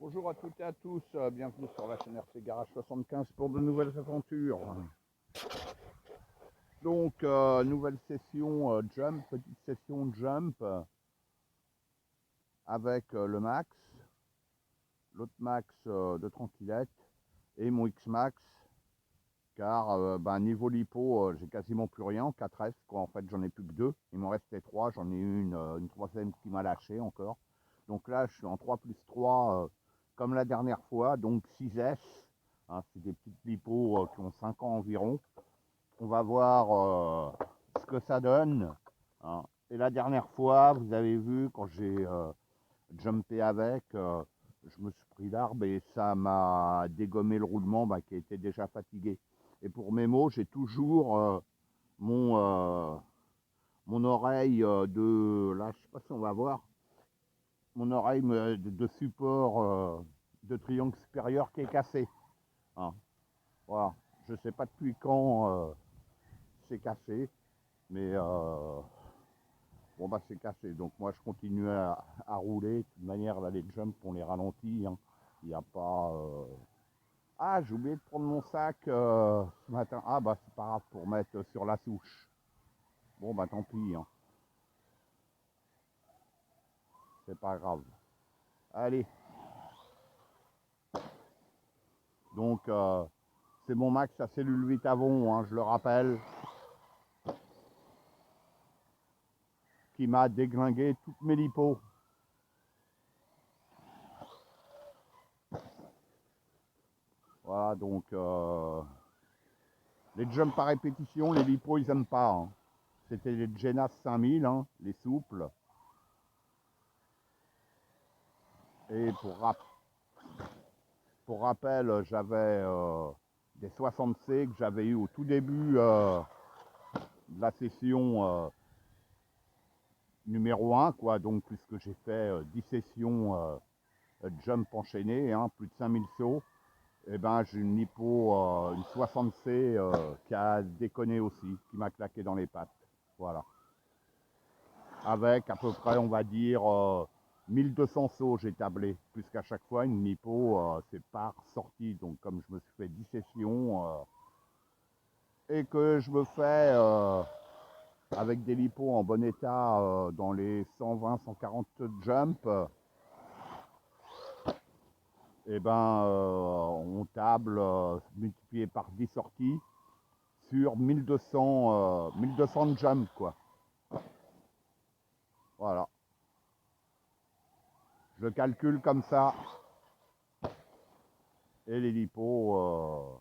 Bonjour à toutes et à tous, bienvenue sur la chaîne RC Garage 75 pour de nouvelles aventures. Donc, nouvelle session jump, petite session jump avec le Max, l'autre Max de tranquillette et mon X-Max, car niveau lipo, j'ai quasiment plus rien, 4S quoi, en fait j'en ai plus que 2, il m'en restait 3, j'en ai une troisième qui m'a lâché encore. Donc là je suis en 3+3 comme la dernière fois, donc 6S, hein, c'est des petites lipos qui ont 5 ans environ. On va voir ce que ça donne, hein. Et la dernière fois, vous avez vu, quand j'ai jumpé avec, je me suis pris l'arbre et ça m'a dégommé le roulement qui était déjà fatigué. Et pour mes mots, j'ai toujours mon oreille là, je sais pas si on va voir, mon oreille de support de triangle supérieur qui est cassé, hein. Voilà. Je sais pas depuis quand c'est cassé, mais bon c'est cassé. Donc moi je continue à rouler. De toute manière là les jumps on les ralentit, hein. Il n'y a pas. Ah, j'ai oublié de prendre mon sac ce matin. Ah c'est pas grave, pour mettre sur la souche. Bon tant pis, hein. C'est pas grave. Allez. Donc c'est mon Max à cellule 8 Avon, hein, je le rappelle, qui m'a déglingué toutes mes lipos. Voilà, donc les jumps par répétition, les lipos ils aiment pas, hein. C'était les Genas 5000, hein, les souples. Et pour rappel, j'avais des 60C que j'avais eu au tout début de la session numéro 1, quoi. Donc puisque j'ai fait 10 sessions jump enchaînées, hein, plus de 5000 sauts. Et j'ai une lipo, une 60C qui a déconné aussi, qui m'a claqué dans les pattes. Voilà. Avec à peu près, on va dire, 1200 sauts j'ai tablé, puisqu'à chaque fois une lipo c'est par sortie. Donc comme je me suis fait 10 sessions et que je me fais avec des lipos en bon état dans les 120-140 jumps, et on table multiplié par 10 sorties sur 1200 jumps, quoi. Voilà. Je calcule comme ça. Et les lipos,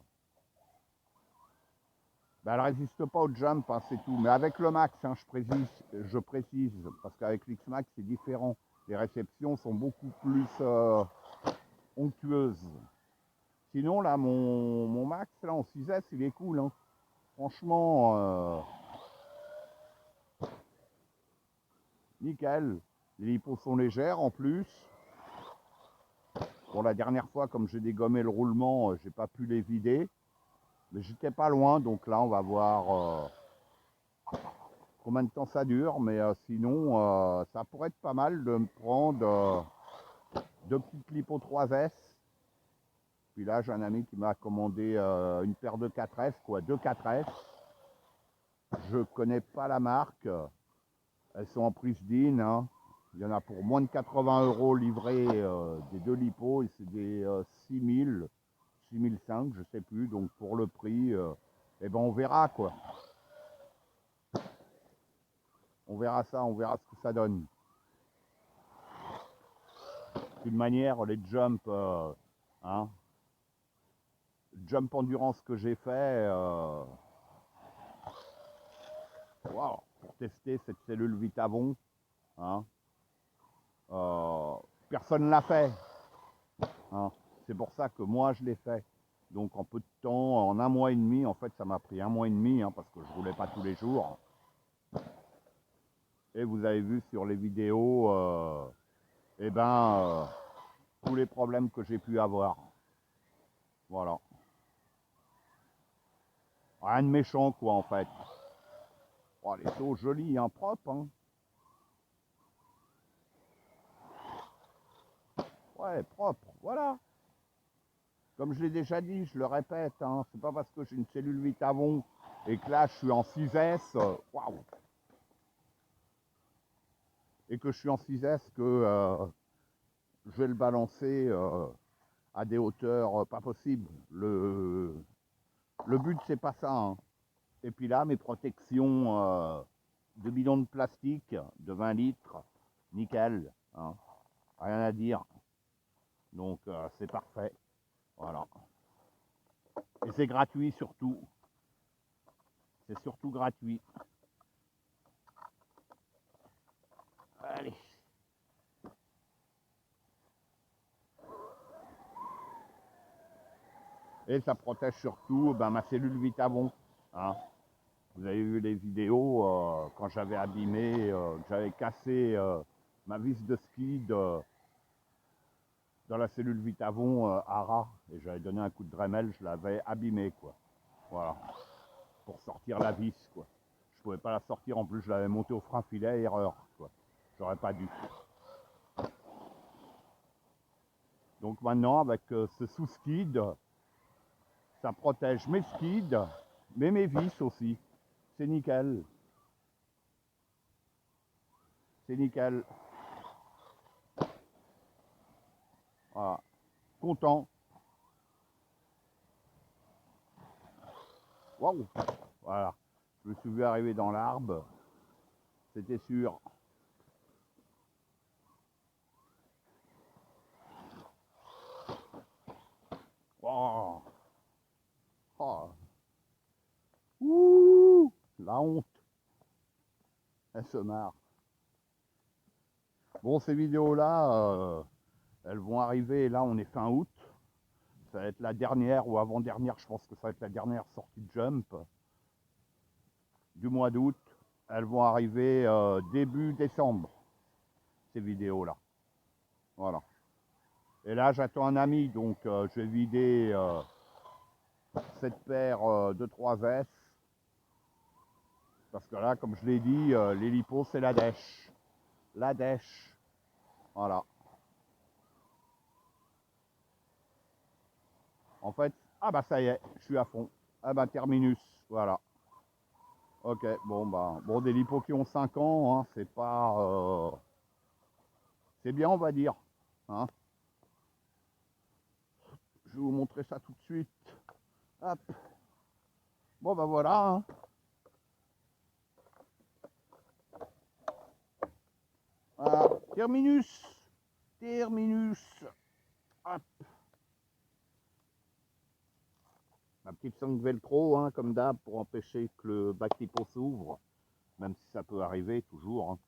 elle résiste pas au jump, hein, c'est tout. Mais avec le Max, hein, je précise, parce qu'avec l'X-Max, c'est différent. Les réceptions sont beaucoup plus onctueuses. Sinon, là, mon Max, là, en 6S, il est cool, hein. Franchement, nickel. Les lipos sont légères en plus. Bon, la dernière fois, comme j'ai dégommé le roulement, j'ai pas pu les vider. Mais j'étais pas loin, donc là, on va voir combien de temps ça dure. Mais sinon, ça pourrait être pas mal de me prendre deux petites lipos 3S. Puis là, j'ai un ami qui m'a commandé une paire de 4S, quoi, deux 4S. Je connais pas la marque. Elles sont en prise DIN, hein. Il y en a pour moins de 80 € livrés des deux lipos, et c'est des 6000, 6005, je sais plus. Donc pour le prix, on verra, quoi. On verra ça, on verra ce que ça donne. De toute manière, les jumps, hein, jump endurance que j'ai fait, wow, pour tester cette cellule Vitavon, hein, personne ne l'a fait, hein. C'est pour ça que moi je l'ai fait. Donc en peu de temps, en un mois et demi, en fait ça m'a pris un mois et demi, hein, parce que je roulais pas tous les jours. Et vous avez vu sur les vidéos, tous les problèmes que j'ai pu avoir. Voilà. Rien de méchant, quoi, en fait. Oh, les sauts jolis, hein, propres, hein. Ouais, propre, voilà. Comme je l'ai déjà dit, je le répète, hein, c'est pas parce que j'ai une cellule Vitavon et que là je suis en 6S, waouh, et que je suis en 6S que je vais le balancer à des hauteurs pas possibles. Le but c'est pas ça, hein. Et puis là, mes protections de bidon de plastique de 20 litres, nickel, hein, rien à dire. Donc c'est parfait, voilà. Et c'est gratuit surtout. C'est surtout gratuit. Allez. Et ça protège surtout ma cellule Vitavon, hein. Vous avez vu les vidéos quand j'avais abîmé, que j'avais cassé ma vis de skid dans la cellule Vitavon à ras. Et j'avais donné un coup de Dremel, je l'avais abîmé, quoi. Voilà. Pour sortir la vis, quoi. Je pouvais pas la sortir, en plus je l'avais montée au frein filet, erreur, quoi. J'aurais pas dû. Donc maintenant, avec ce sous-skid, ça protège mes skids, mais mes vis aussi. C'est nickel. C'est nickel. Voilà. Content. Waouh. Voilà. Je me suis vu arriver dans l'arbre. C'était sûr. Oh. Oh. Ouh. La honte. Elle se marre. Bon, ces vidéos-là, elles vont arriver. Là, on est fin août. Ça va être la dernière ou avant-dernière, je pense que ça va être la dernière sortie de Jump du mois d'août. Elles vont arriver début décembre, ces vidéos-là. Voilà. Et là, j'attends un ami, donc je vais vider cette paire de 3S. Parce que là, comme je l'ai dit, l'hélipo, c'est la dèche. La dèche. Voilà. En fait, ah bah ça y est, je suis à fond. Ah bah terminus, voilà. Ok, bon, des lipos qui ont 5 ans, hein, c'est pas... c'est bien, on va dire. Hein. Je vais vous montrer ça tout de suite. Hop. Bon bah voilà. Hein. Voilà. Terminus. Terminus. Hop. Ma petite sangle velcro, hein, comme d'hab, pour empêcher que le bac lipo s'ouvre. Même si ça peut arriver toujours. Hein.